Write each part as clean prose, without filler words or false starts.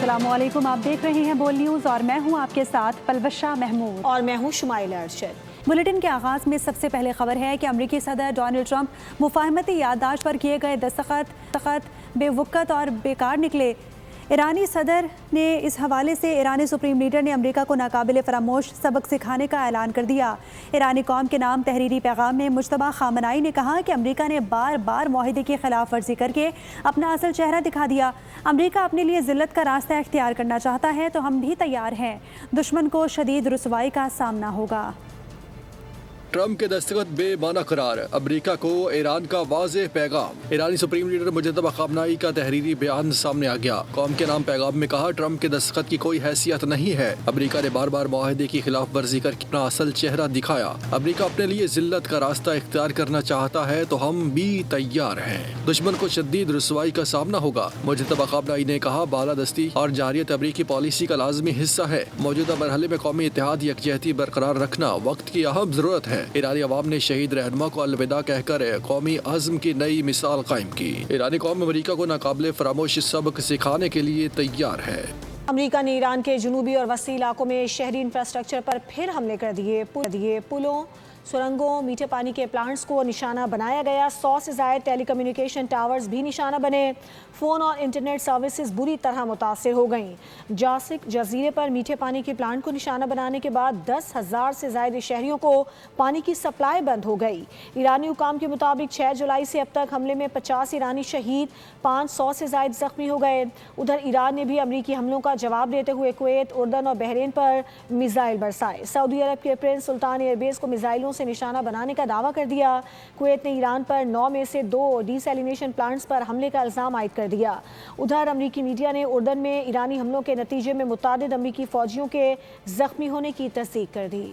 अस्सलाम वालेकुम, आप देख रहे हैं बोल न्यूज़ और मैं हूं आपके साथ पलवशा महमूद और मैं हूं शुमाइल अरशद। बुलेटिन के आगाज़ में सबसे पहले खबर है कि अमरीकी सदर डोनाल्ड ट्रंप मुफाहमती याददाश्त पर किए गए दस्तखत बेवक़्त और बेकार निकले। ईरानी सदर ने इस हवाले से ईरानी सुप्रीम लीडर ने अमेरिका को नाकाबिल फरामोश सबक सिखाने का ऐलान कर दिया। ईरानी कौम के नाम तहरीरी पैगाम में मुज्तबा खामनाई ने कहा कि अमेरिका ने बार बार मुआहदे की खिलाफ वर्जी करके अपना असल चेहरा दिखा दिया। अमेरिका अपने लिए ज़िल्लत का रास्ता इख्तियार करना चाहता है तो हम भी तैयार हैं। दुश्मन को शदीद रुसवाई का सामना होगा। ट्रंप के दस्तखत बेमाना करार, अमेरिका को ईरान का वाज़ेह पैगाम। ईरानी सुप्रीम लीडर मुज्तबा खामनाई का तहरीरी बयान सामने आ गया। कौम के नाम पैगाम में कहा, ट्रंप के दस्तखत की कोई हैसियत नहीं है। अमेरिका ने बार बार मुआहदे की खिलाफ वर्जी करके अपना असल चेहरा दिखाया। अमेरिका अपने लिए जिल्लत का रास्ता इख्तियार करना चाहता है तो हम भी तैयार हैं। दुश्मन को शदीद रुसवाई का सामना होगा। मुज्तबा खामनाई ने कहा, बालादस्ती और जारियत अमेरिकी पॉलिसी का लाजमी हिस्सा है। मौजूदा मरहले में कौमी इत्तेहाद यकजहती बरकरार रखना वक्त की अहम जरूरत है। ईरानी अवाम ने शहीद रहनुमा को अलविदा कहकर कौमी अज़्म की नई मिसाल कायम की। ईरानी कौम अमेरिका को नाकाबिले फरामोश सबक सिखाने के लिए तैयार है। अमेरिका ने ईरान के जनूबी और वसी इलाकों में शहरी इंफ्रास्ट्रक्चर पर फिर हमले कर दिए। पुलों, सुरंगों, मीठे पानी के प्लांट्स को निशाना बनाया गया। 100 से ज़ायद टेलीकम्युनिकेशन टावर्स भी निशाना बने। फ़ोन और इंटरनेट सर्विसेज बुरी तरह मुतासिर हो गईं। जासिक जजीरे पर मीठे पानी के प्लांट को निशाना बनाने के बाद 10,000 से ज़ायद शहरियों को पानी की सप्लाई बंद हो गई। ईरानी हुकाम के मुताबिक 6 जुलाई से अब तक हमले में 50 ईरानी शहीद, 500 से ज़ायद ज़ख्मी हो गए। उधर ईरान ने भी अमरीकी हमलों का जवाब देते हुए कुवैत, उर्दन और बहरीन पर मिसाइल बरसाए। सऊदी अरब के प्रिंस सुल्तान एयरबेस को मिसाइलों से निशाना बनाने का दावा कर दिया। कुवैत ने ईरान पर 9 में से 2 डीसैलिनेशन प्लांट्स पर हमले का इल्ज़ाम आयद कर दिया। उधर अमरीकी मीडिया ने उर्दन में ईरानी हमलों के नतीजे में मुतादिद अमरीकी फौजियों के जख्मी होने की तस्दीक कर दी।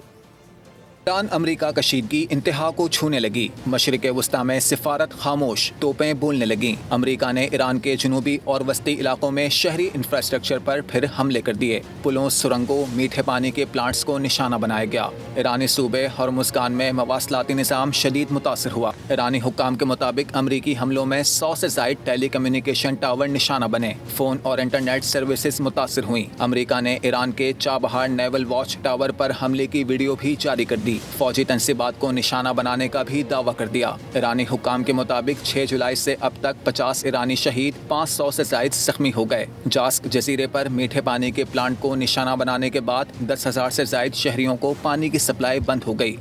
ईरान अमरीका कशीदगी इंतहा को छूने लगी। मशरिक़ वस्ता में सिफारत खामोश, तोपें बोलने लगीं। अमरीका ने ईरान के जनूबी और वस्ती इलाकों में शहरी इंफ्रास्ट्रक्चर पर फिर हमले कर दिए। पुलों, सुरंगों, मीठे पानी के प्लांट्स को निशाना बनाया गया। ईरानी सूबे हॉर्मुज़गान में मवासलाती निज़ाम शदीद मुतासर हुआ। ईरानी हुक्काम के मुताबिक अमरीकी हमलों में 100 से ज़ायद टेली कम्युनिकेशन टावर निशाना बने। फ़ोन और इंटरनेट सर्विसेज मुतासर हुई। अमरीका ने ईरान के चाबहार नेवल वॉच टावर पर हमले की वीडियो भी जारी कर दी। फौजी तंसीबात को निशाना बनाने का भी दावा कर दिया। ईरानी हुक्काम के मुताबिक 6 जुलाई से अब तक 50 ईरानी शहीद, 500 से ज़ायद ज़ख्मी हो गए। जास्क जजीरे पर मीठे पानी के प्लांट को निशाना बनाने के बाद 10,000 से ज़ायद शहरियों को पानी की सप्लाई बंद हो गई।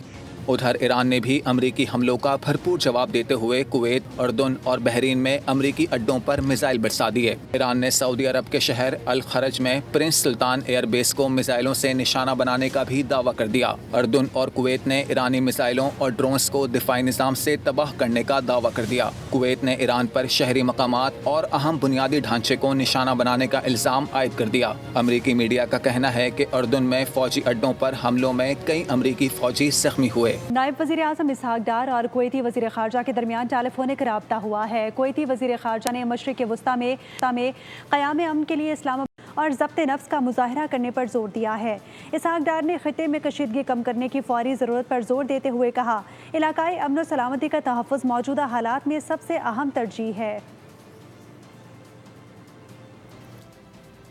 उधर ईरान ने भी अमरीकी हमलों का भरपूर जवाब देते हुए कुवैत, उर्दन और बहरीन में अमरीकी अड्डों पर मिसाइल बरसा दिए। ईरान ने सऊदी अरब के शहर अल खरज में प्रिंस सुल्तान एयरबेस को मिसाइलों से निशाना बनाने का भी दावा कर दिया। उर्दन और कुवैत ने ईरानी मिसाइलों और ड्रोन्स को दिफाई निज़ाम से तबाह करने का दावा कर दिया। कुवैत ने ईरान पर शहरी मकामात और अहम बुनियादी ढांचे को निशाना बनाने का इल्ज़ाम आयद कर दिया। अमरीकी मीडिया का कहना है कि उर्दन में फौजी अड्डों पर हमलों में कई अमरीकी फौजी ज़ख्मी हुए। नायब वज़ीर आज़म इसहाक डार और कुवैती वज़ीर ख़ारजा के दरमियान टेलीफोनिक रब्ता हुआ है। कुवैती वज़ीर ख़ारजा ने मशरिक़ वस्ता में क़याम अमन के लिए इस्लाम और ज़ब्त नफ्स का मुज़ाहरा करने पर जोर दिया है। इसहाक डार ने ख़ित्ते में कशीदगी कम करने की फ़ौरी ज़रूरत पर जोर देते हुए कहा, इलाकाई अमन और सलामती का तहफ़्फ़ुज़ मौजूदा हालात में सबसे अहम तरजीह है।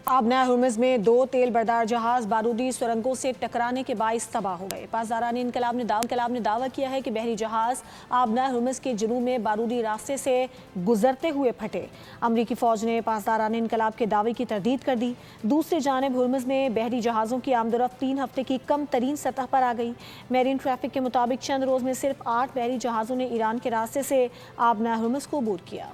आबना हुर्मुज़ में 2 तेल बरदार जहाज़ बारूदी सुरंगों से टकराने के बाइस तबाह हो गए। पासदारान इनकलाब ने दावा किया है कि बहरी जहाज़ आबना हुर्मुज़ के जनूब में बारूदी रास्ते से गुजरते हुए फटे। अमरीकी फ़ौज ने पासदारान इनकलाब के दावे की तरदीद कर दी। दूसरी जानिब हुर्मुज़ में बहरी जहाज़ों की आमदोरफ्त 3 हफ्ते की कम तरीन सतह पर आ गई। मेरीन ट्रैफिक के मुताबिक चंद रोज़ में सिर्फ 8 बहरी जहाज़ों ने ईरान के रास्ते से आबना हुर्मुज़ को अबूर किया।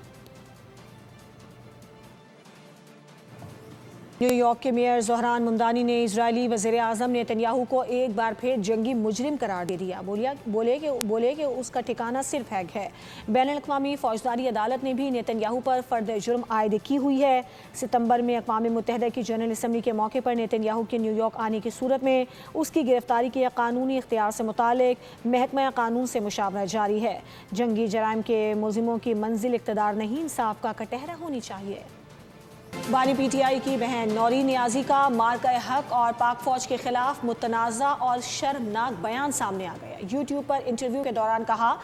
न्यूयॉर्क के मेयर ज़ोहरान मुमदानी ने इजरायली वज़ीर आज़म नेतन्याहू को एक बार फिर जंगी मुजरिम करार दे दिया। बोले कि उसका ठिकाना सिर्फ हैग है। बैनुल-अक़वामी फ़ौजदारी अदालत ने भी नेतन्याहू पर फ़र्द जुर्म आयद की हुई है। सितंबर में अक़वाम मुत्तहिदा की जनरल असम्बली के मौके पर नेतन्याहू के न्यूयॉर्क आने की सूरत में उसकी गिरफ्तारी के कानूनी इख्तियार से मुतालिक महकमा कानून से मुशावरत जारी है। जंगी जराइम के मुलज़िमों की मंजिल इक़्तिदार नहीं, इंसाफ का कटहरा होनी चाहिए। बानी पीटीआई की बहन नौरीन नियाजी का मार्का हक और पाक फौज के खिलाफ मुतनाज़ा और शर्मनाक बयान सामने आ गया। यूट्यूब पर इंटरव्यू के दौरान कहा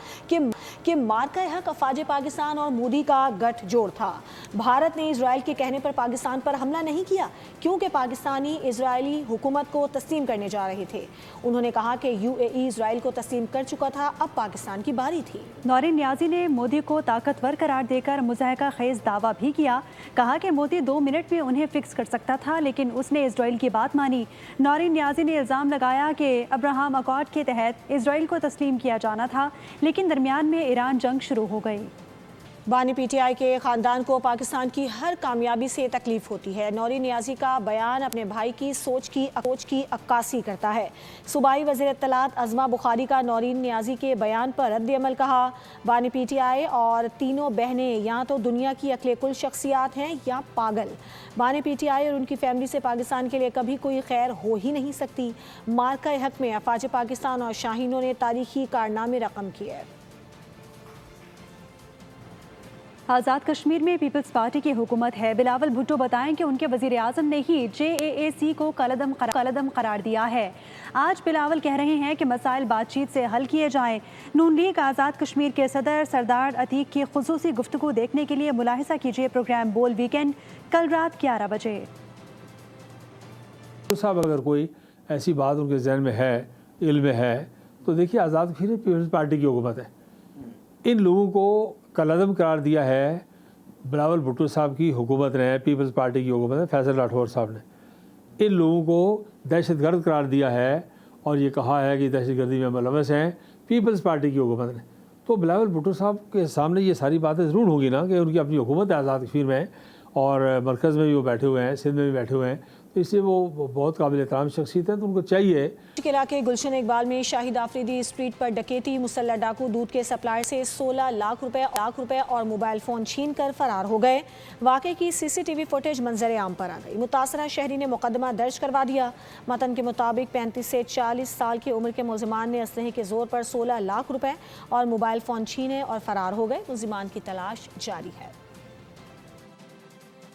कि मार्का हक अफवाज पाकिस्तान और मोदी का गठजोड़ था। भारत ने इजराइल के कहने पर पाकिस्तान पर हमला नहीं किया क्योंकि पाकिस्तानी इजरायली हुकूमत को तस्लीम करने जा रहे थे। उन्होंने कहा कि यूएई इजराइल को तस्लीम कर चुका था, अब पाकिस्तान की बारी थी। नौरीन नियाजी ने मोदी को ताकतवर करार देकर मुज़ाहिका खेज़ दावा भी किया। कहा कि मोदी 2 मिनट में उन्हें फिक्स कर सकता था, लेकिन उसने इजराइल की बात मानी। नौरीन नियाजी ने इल्ज़ाम लगाया कि अब्राहम अकॉर्ड के तहत इजराइल को तस्लीम किया जाना था, लेकिन दरमियान में ईरान जंग शुरू हो गई। बानी पीटीआई के ख़ानदान को पाकिस्तान की हर कामयाबी से तकलीफ होती है। नौरीन नियाजी का बयान अपने भाई की सोच की अक्कासी करता है। सूबाई वज़ीर इत्तलात अज़मा बुखारी का नौरीन नियाजी के बयान पर रद्द-ए-अमल कहा, बानी पीटीआई और तीनों बहनें या तो दुनिया की अक्ल-ए-कुल शख्सियात हैं या पागल। बानी पीटीआई और उनकी फैमिली से पाकिस्तान के लिए कभी कोई खैर हो ही नहीं सकती। मार्का हक में अफवाज पाकिस्तान और शाहीनों ने तारीखी कारनामे रकम किए। आज़ाद कश्मीर में पीपल्स पार्टी की हुकूमत है। बिलावल भुट्टो बताएं कि उनके वज़ीर आज़म ने ही JAAC को कलदम करार दिया है। आज बिलावल कह रहे हैं कि मसाइल बातचीत से हल किए जाएं। नून लीग आज़ाद कश्मीर के सदर सरदार अतीक की खुसूसी गुफ्तगू देखने के लिए मुलाहिजा कीजिए प्रोग्राम बोल वीकेंड कल रात 11 बजे। तो साहब अगर कोई ऐसी बात उनके जहन में है, इल्म में है, तो देखिए आज़ाद कश्मीर पीपल्स पार्टी की हुकूमत है। इन लोगों को कलअदम करार दिया है बिलावल भुट्टो साहब की हुकूमत ने, पीपल्स पार्टी की हुकूमत ने, फैसल राठौर साहब ने इन लोगों को दहशतगर्द करार दिया है और ये कहा है कि दहशतगर्दी में मुलव्वस हैं पीपल्स पार्टी की हुकूमत ने। तो बिलावल भुट्टो साहब के सामने ये सारी बातें ज़रूर होंगी ना कि उनकी अपनी हुकूमत है आज़ाद कश्मीर में और मरकज़ में भी वो बैठे हुए हैं, सिंध में भी बैठे हुए हैं, तो इसलिए वो बहुत काबिल एहतराम शख्सियत है। तो उनको चाहिए के इलाके गुलशन इकबाल में शाहिद आफरीदी स्ट्रीट पर डकैती, मुसल्लह डाकू दूध के सप्लायर से 16 लाख रुपए और मोबाइल फ़ोन छीन कर फरार हो गए। वाक़े की CCTV फुटेज मंजर आम पर आ गई। मुतासरा शहरी ने मुकदमा दर्ज करवा दिया। मतन के मुताबिक 35 से 40 साल की उम्र के मुलजिमान ने असलहे के जोर पर 16 लाख रुपए और मोबाइल फ़ोन छीने और फरार हो गए। मुलजिमान की तलाश जारी है।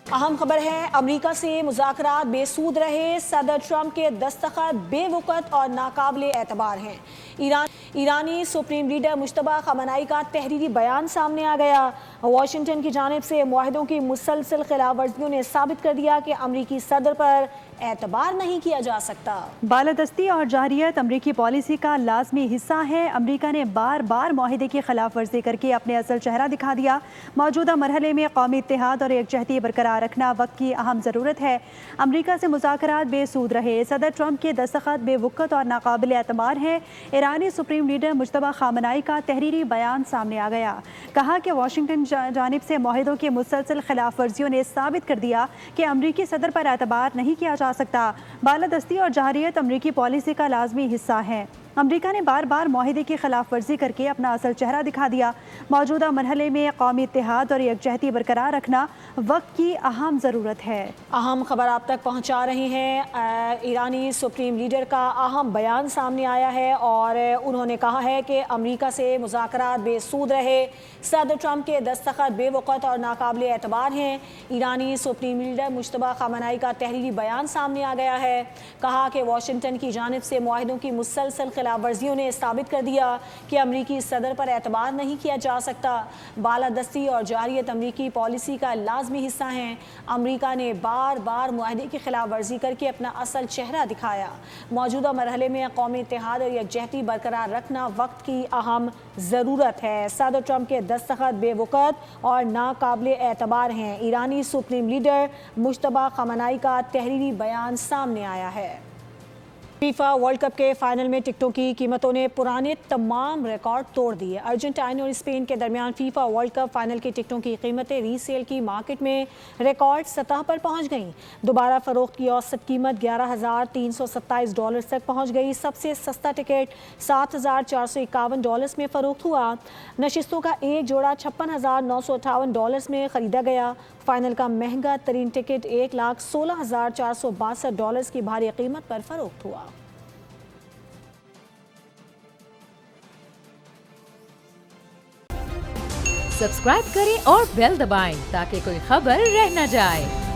अहम खबर है, अमेरिका से मुज़ाकरात बेसूद रहे, सदर ट्रंप के दस्तखत बेवकत और नाकाबिले एतबार हैं। ईरानी सुप्रीम लीडर मुश्तबा खमनाई का तहरीरी बयान सामने आ गया। वाशिंगटन की जानिब से मुआहदों की मुसलसल खिलाफ वर्जियों ने साबित कर दिया कि अमरीकी सदर पर एतबार नहीं किया जा सकता। बालादस्ती और जारियत अमरीकी पॉलिसी का लाजमी हिस्सा है। अमरीका ने बार बार मुआहदे की खिलाफ वर्जी करके अपने असल चेहरा दिखा दिया। मौजूदा मरहले में कौमी इत्तेहाद और यकजहती बरकरार रखना वक्त की अहम ज़रूरत है। अमरीका से मुज़ाकरात बेसूद रहे, सदर ट्रंप के दस्तखत बेवकत और नाकाबिल एतबार हैं। ईरानी सुप्रीम लीडर मुश्तबा खमनाई का तहरीरी बयान सामने आ गया। कहा कि वाशिंगटन जानिब से मुआहदों की मुसलसल खिलाफ वर्जियों ने साबित कर दिया कि अमरीकी सदर पर एतबार नहीं किया जा सकता। बालादस्ती और जारियत अमरीकी पॉलिसी का लाजमी हिस्सा है। अमरीका ने बार बार मुआहदे की खिलाफ वर्जी करके अपना असल चेहरा दिखा दिया। मौजूदा मरहले में कौमी इत्तेहाद और यकजहती बरकरार रखना वक्त की अहम ज़रूरत है। अहम खबर आप तक पहुंचा रही हैं। ईरानी सुप्रीम लीडर का अहम बयान सामने आया है और उन्होंने कहा है कि अमरीका से मुज़ाकरात बेसूद रहे, सदर ट्रंप के दस्तखत बेवकत और नाकाबिल एतबार हैं। ईरानी सुप्रीम लीडर मुश्तबा खमनाई का तहरीरी बयान सामने आ गया है। कहा कि वाशिंगटन की जानिब से मुआहदों की मुसलसल खिलाफ वर्जियों ने साबित कर दिया कि अमरीकी सदर पर एतबार नहीं किया जा सकता। बालादस्ती और जारियत अमरीकी पॉलिसी का लाजमी हिस्सा हैं। अमरीका ने बार बार मुआहदे की खिलाफ वर्जी करके अपना असल चेहरा दिखाया। मौजूदा मरहले में कौमी इत्तेहाद और यकजहती बरकरार रखना वक्त की अहम ज़रूरत है। सदर ट्रंप के दस्तखत बेवकत और नाकाबिल एतबार हैं। ईरानी सुप्रीम लीडर मुश्तबा खमनाई का तहरीरी बयान सामने आया है। फीफा वर्ल्ड कप के फाइनल में टिकटों की कीमतों ने पुराने तमाम रिकॉर्ड तोड़ दिए। अर्जेंटीना और स्पेन के दरमियान फीफा वर्ल्ड कप फाइनल की टिकटों की कीमतें रीसेल की मार्केट में रिकॉर्ड सतह पर पहुंच गईं। दोबारा फरोख्त की औसत कीमत $11,327 तक पहुंच गई। सबसे सस्ता टिकट $7,451 में फरोख्त हुआ। नशिस्तों का एक जोड़ा $56,958 में खरीदा गया। फाइनल का महंगा तरीन टिकट $1,16,462 की भारी कीमत पर फरोख्त हुआ। सब्सक्राइब करें और बेल दबाएं ताकि कोई खबर रह न जाए।